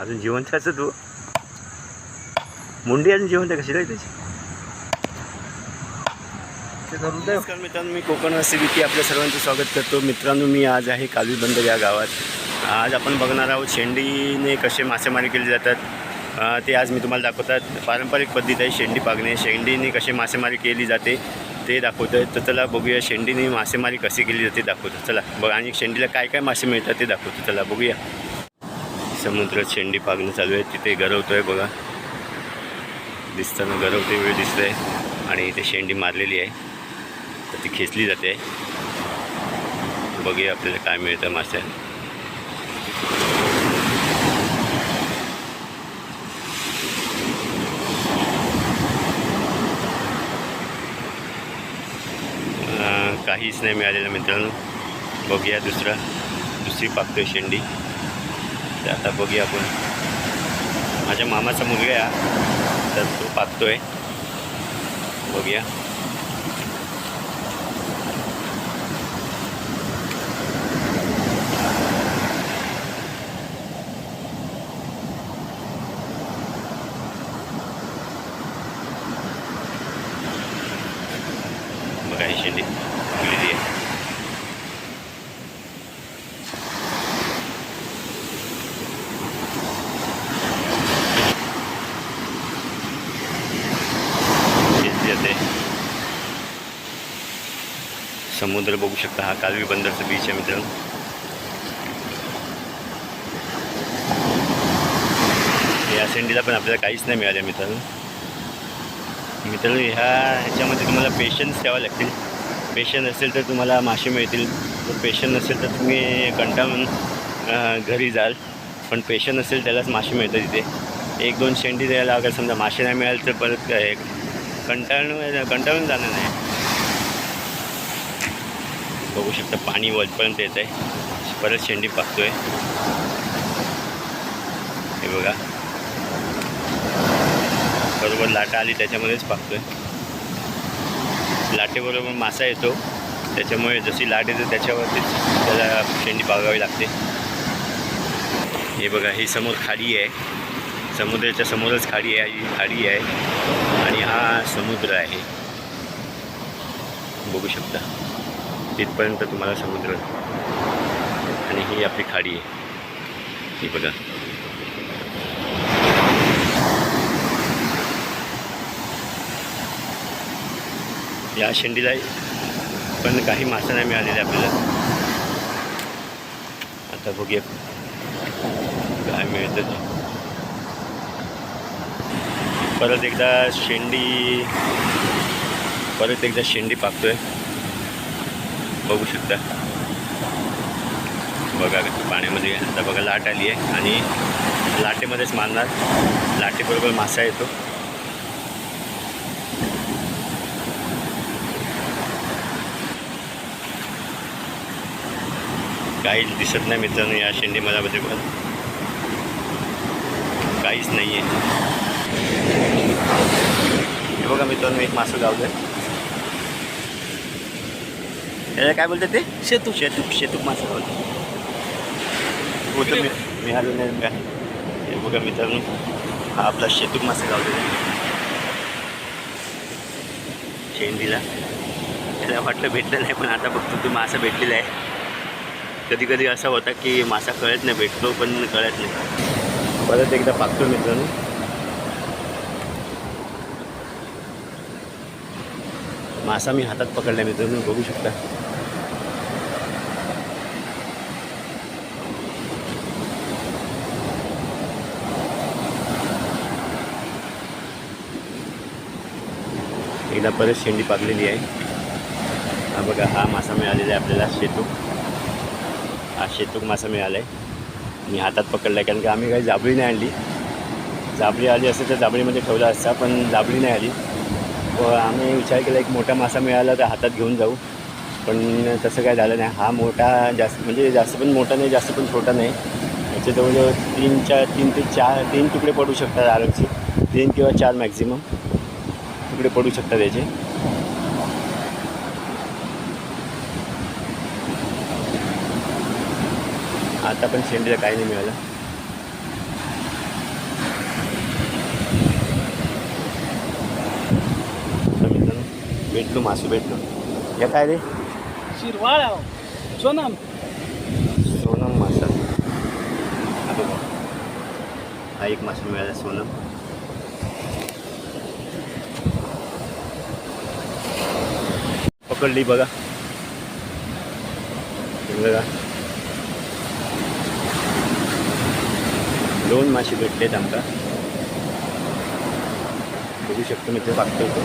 अजून जिवंतच तू मुंडी अजून जिवंत कशी राहील त्याची. नमस्कार मित्रांनो, मी कोकणवासी विकी आपल्या सर्वांचे स्वागत करतो. मित्रांनो, मी आज आहे कालवी बंदर या गावात. आज आपण बघणार आहोत शेंडीने कसे मासेमारी केली जातात ते आज मी तुम्हाला दाखवतात. पारंपरिक पद्धत आहे शेंडी पागणे. शेंडीने कसे मासेमारी केली जाते ते दाखवतं आहे. तर चला बघूया शेंडीने मासेमारी कशी केली जाते दाखवतो. चला बघ, आणि शेंडीला काय काय मासे मिळतात ते दाखवतो. चला बघूया. समुद्रात शेंडी पागणं चालू आहे. तिथे गरवतो आहे बघा, दिसताना गरवते वेळ दिसतं आहे. आणि इथे शेंडी मारलेली आहे तर ती खेचली जाते. बघूया आपल्याला काय मिळतं मासे. काहीच नाही मिळालेलं मित्रांनो. बघूया दुसरी पाकतोय शेंडी. तर आता बघूया आपण. माझ्या मामाचा मुलगा आहे तर तो पाकतोय. बघूया. बघा ही शेंडी फुललेली आहे. समुद्र बघू शकता. हा कालवी बंदरचा बीच आहे मित्रांनो. या शेंडीला पण आपल्याला काहीच नाही मिळालं मित्रांनो. ह्याच्यामध्ये तुम्हाला पेशन्स ठेवावे लागतील. पेशन्स असेल तर तुम्हाला मासे मिळतील. जर पेशन्स नसेल तर तुम्ही कंटाळून घरी जाल. पण पेशन्स नसेल त्यालाच मासे मिळतात तिथे. एक दोन शेंडी द्यायला अगर समजा मासे नाही मिळाले तर परत काय कंटाळून जाणार नाही. बघू शकता पाणी वरपर्यंत येत आहे. परत शेंडी पाकतोय हे बघा. बरोबर लाटा आली त्याच्यामध्येच पाकतोय. लाटेबरोबर मासा येतो त्याच्यामुळे जशी लाट येते त्याच्यावरतीच त्याला शेंडी पागावी लागते. हे बघा, ही समोर खाडी आहे. समुद्राच्या समोरच खाडी आहे. ही खाडी आहे आणि हा समुद्र आहे. बघू शकता तिथपर्यंत तुम्हाला समुद्र. आणि ही आपली खाडी आहे. ही बघा. या शेंडीला पण काही मासे नाही मिळालेले आपल्याला. आता बघूया काय मिळतं. परत एकदा शेंडी पाकतोय. बघू शकता. बघा पाण्यामध्ये आता बघा लाट आली आहे आणि लाटेमध्येच मारणार. लाटेबरोबर मासा येतो. काहीच दिसत नाही मित्रांनो या शेंडीमध्ये पण काहीच नाही आहे. हे बघा मित्रांनो, एक मासं गावलं आहे. याला काय बोलतात ते? शेतूक मासा बोलतात. होतं मिळालं नाही. हे बघा मित्रांनो, हा आपला शेतूक मासा गावलेला आहे शेंडीला. त्याला वाटलं भेटलं नाही पण आता बघतो तो मासा भेटलेला आहे. कधी कधी असा होता की मासा कळत नाही, भेटतो पण कळत नाही. परत एकदा पाकतो मित्रांनो. मासा मी हातात पकडला मित्रांनो. बघू शकता. एकदा परत शेंडी पाकलेली आहे. हा बघा, हा मासा मिळालेला आहे आपल्याला. हा शेतूक मासा मिळाला आहे. मी हातात पकडला आहे कारण की आम्ही काही जाबळी नाही आणली. जाबळी आली असेल तर जाबळीमध्ये ठेवला असता, पण जाबळी नाही आली. व आम्ही विचार केला एक मोठा मासा मिळाला तर हातात घेऊन जाऊ, पण तसं काय झालं नाही. हा मोठा जास्त पण मोठा नाही, जास्त पण छोटा नाही. याचे जवळजवळ 3 ते 4 तुकडे पडू शकतात आरामशी. 3 किंवा 4 मॅक्झिमम तुकडे पडू शकतात याचे. आता पण शेंडीला काही नाही मिळालं. भेटलो मासे भेटलो. या काय रे? शिरवाळ सोनम सोनम मासा. हा बघा, हा एक मासा मिळाला सोनम. पकडली बघा. बघा 2 मासे भेटलेत आमका. बघू शकतो मी ते टाकतो तो.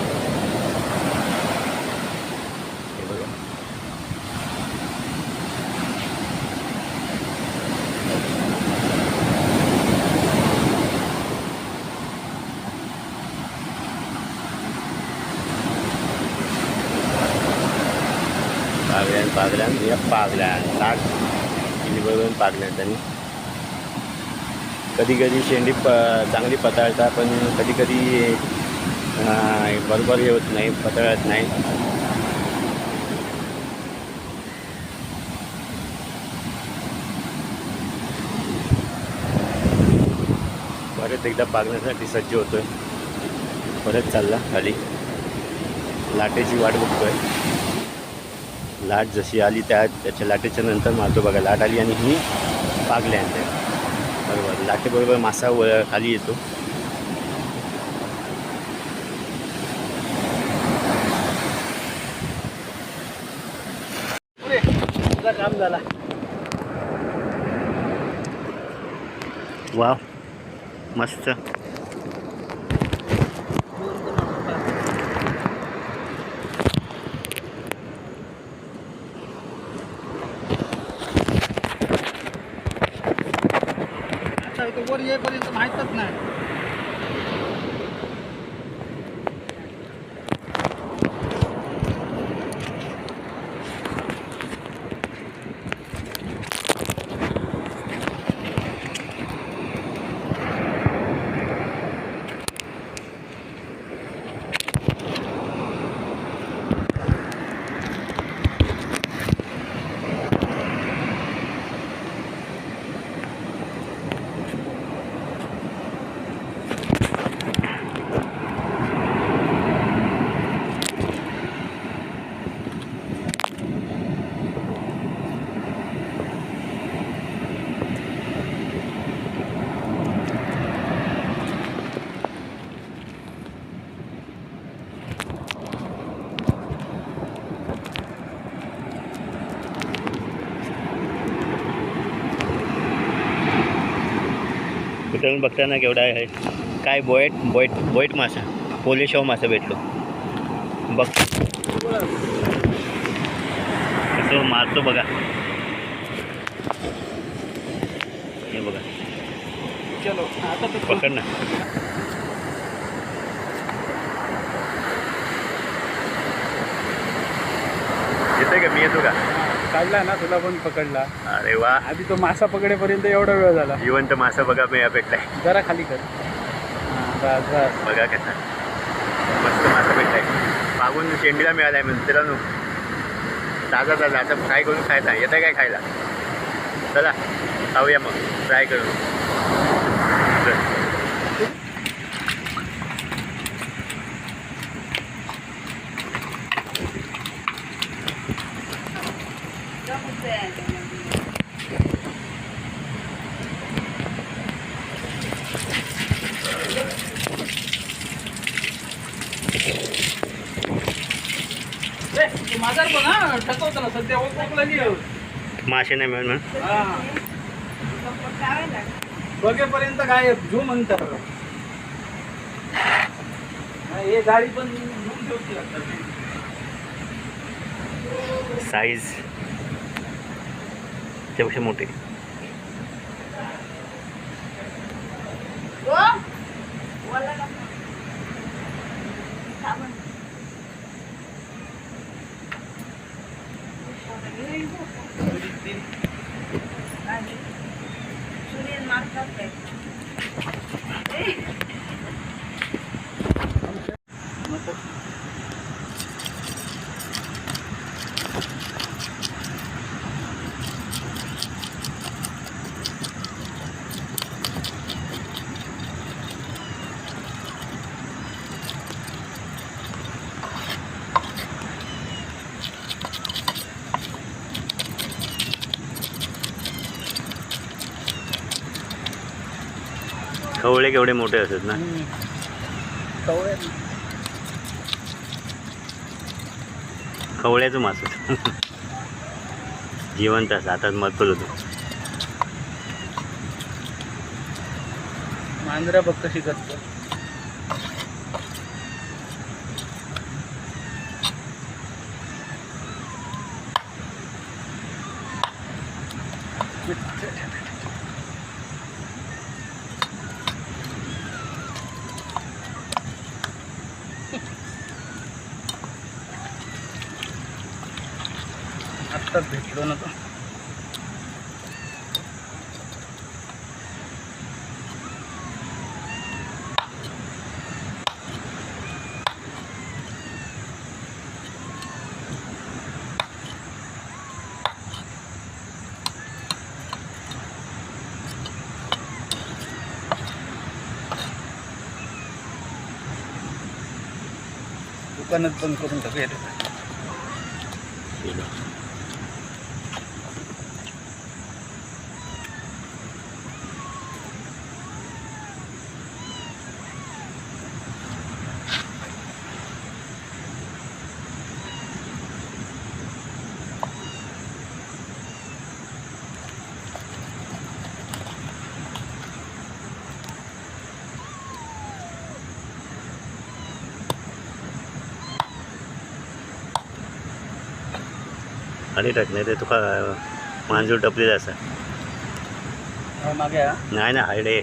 हे बघा पागल्यान या पागल्यान लाट किती बघून पागल्यान त्यांनी. कधी कधी शेंडी चांगली पताळतात, पण कधी कधी बरोबर येत नाही, पताळत नाही. परत एकदा पागण्यासाठी सज्ज होतोय. परत चालला खाली. लाटेची वाट बघतोय. लाट जशी आली त्याच्या लाटेच्या नंतर मारतो बघा. लाट आली आणि ही पागल्या आणते बरोबर. लाटेबरोबर मासा खाली येतो. तुझा काम झाला. वाव मस्त. वर येईपर्यंत माहीतच नाही. मित्रांनो बघता ना केवढा आहे काय. बोईट मासा, पोलेशाव मासा भेटलो. बघ कसं मारतो बघा. हे बघा. चलो आता पकड ना. येते का? मी येतो का? काढला ना, तुला पण पकडला. अरे वा. आधी तो मासा पकडेपर्यंत एवढा वेळ झाला. जिवंत मासा बघा मी भेटलाय. जरा खाली कर. बघा कसा मस्त मासा भेटलाय. मागून शेंडीला मिळालाय मित्रांनो. ताजा ताजा आता फ्राय करून खायचा. येतं काय खायला? चला खाऊया मग फ्राय करून. माझा पण हा ठकवतो ना सध्या मासे नाही मिळून म्हणून. बघेपर्यंत काय झू म्हणतात. हे गाडी पण घेऊन ठेवते. साईज त्यापेक्षा मोठे. खवळे केवढे मोठे असतात ना. कवळे खवळ्याचं मास होतं. जिवंत असं हातात मरकल होतो. मांजरा बघ कशी करतो. आत्ताच भेटलो ना तो. दुकानच बंद करून टाकूया. आणि टाक नाही ते तुका मांजूर टपलेला असा. मागे नाही ना हायडे.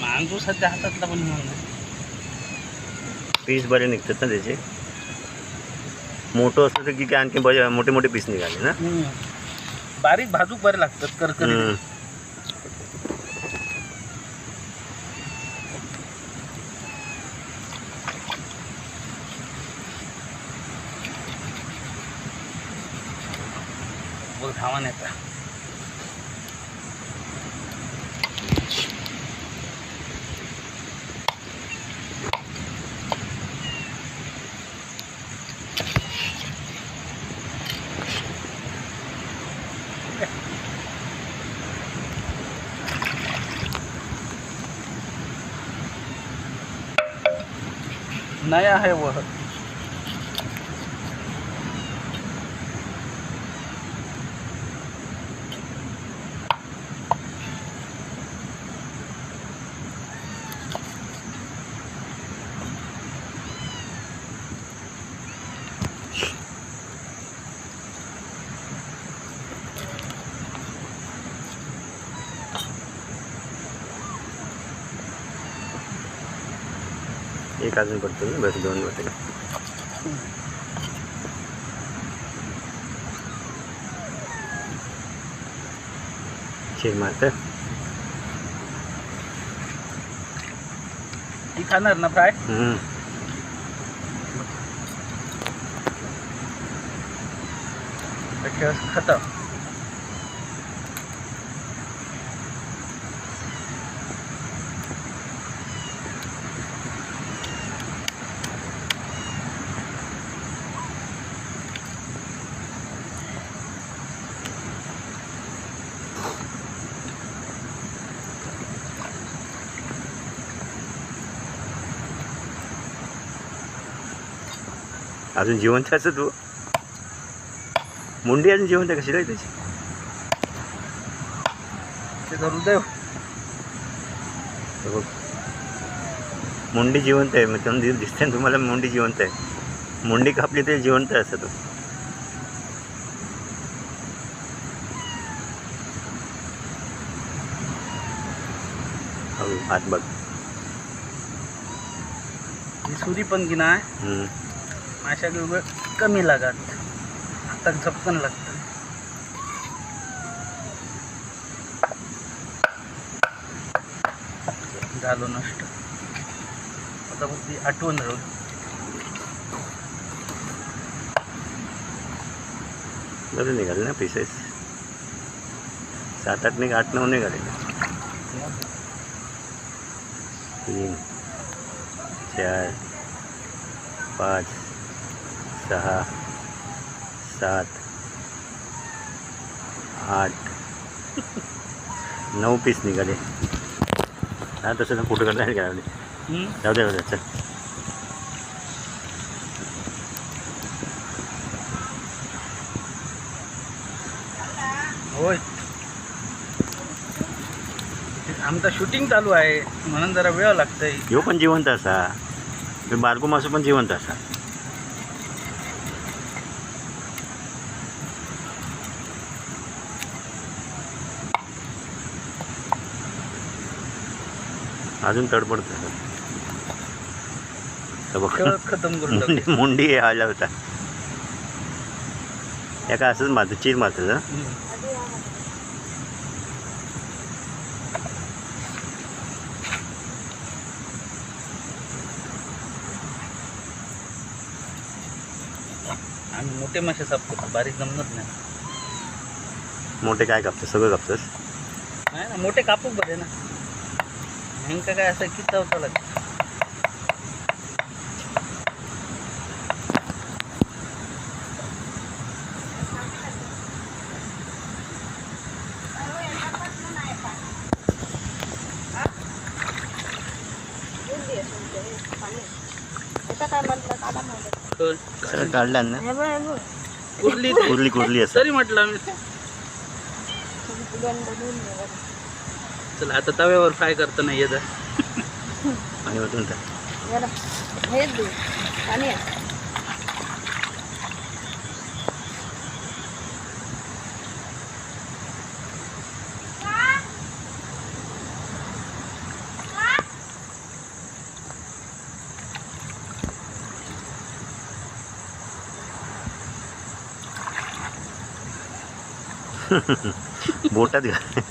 मांजूर सध्या हातातला पण पीस बरे निघतात ना त्याचे. मोठं असलं तर की आणखी बरे मोठे मोठे पीस निघाले ना. बारीक भाजूक बरे लागतात करकरी. बोल खावा नाही का. नया है वह. एक अजून पडतो ना बस 2 वाटे. शेर मारत ही खाणार ना फ्राय. खतम. अजून जिवंत असं तू. मुंडी अजून जिवंत कशी राहील त्याची. हृदय बघ मुंडी जिवंत आहे. मग तुम्ही दिसते ना तुम्हाला मुंडी जिवंत आहे. मुंडी कापली तरी जिवंत आहे असं तो. हात बघ. सुरी पण की नाही माशा कमी लागत. आता झपकन लागतं. झालो नष्ट. आता फक्त आठवण राहू. बरं निघाले ना पीसेस. 7-8 निघ 8-9 निघाले. 3 4 5 6 7 8 9 पीस निघाले. हा तसं फोटो काढला काय जाऊ दे चल. होय आमचं शूटिंग चालू आहे म्हणून जरा वेळ लागतंय. ह्यो पण जिवंत असा, बारको मासो पण जिवंत असा. अजून तडपडत खेळ खतम करून टाकू. मुंडी आला होता या का असंच मारतं चीर मारतं. आम्ही मोठे मासे साफ करतो, बारीक जमत नाही. मोठे काय कापतं सगळं कापतंस. नाही ना मोठे कापू बरे ना, नेमकं काय असं की चावता लागतं. सगळं काढलं ना कुर्ली कुर्ली कुर्ली असं. तरी म्हटलं आम्ही चला आता तव्यावर फ्राय करताना येतं. आणि वरतून तर बोटात घाल.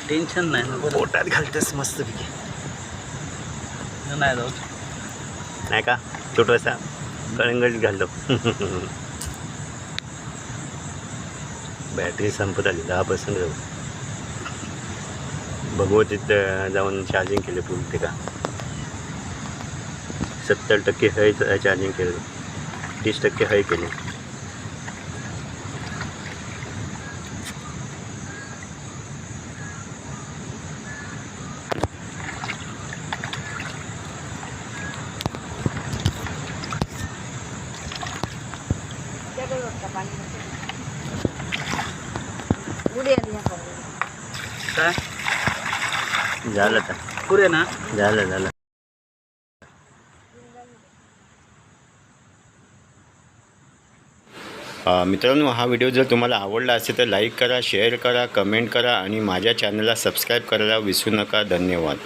टेन्शन नाही ना, बोटात घालतेस मस्त पैकी. नाही जाऊ नाही का छोटासा कळंगडीत घालतो. बॅटरी संपत आली 10% जाऊ. भगवतीत जाऊन चार्जिंग केले फुल ते का 70% हय चार्जिंग केलं, 30% हय केले. काय झालं तर पुरे ना. झालं. मित्रांनो हा व्हिडिओ जर तुम्हाला आवडला असेल तर लाईक करा, शेअर करा, कमेंट करा आणि माझ्या चॅनलला सबस्क्राईब करायला विसरू नका. धन्यवाद.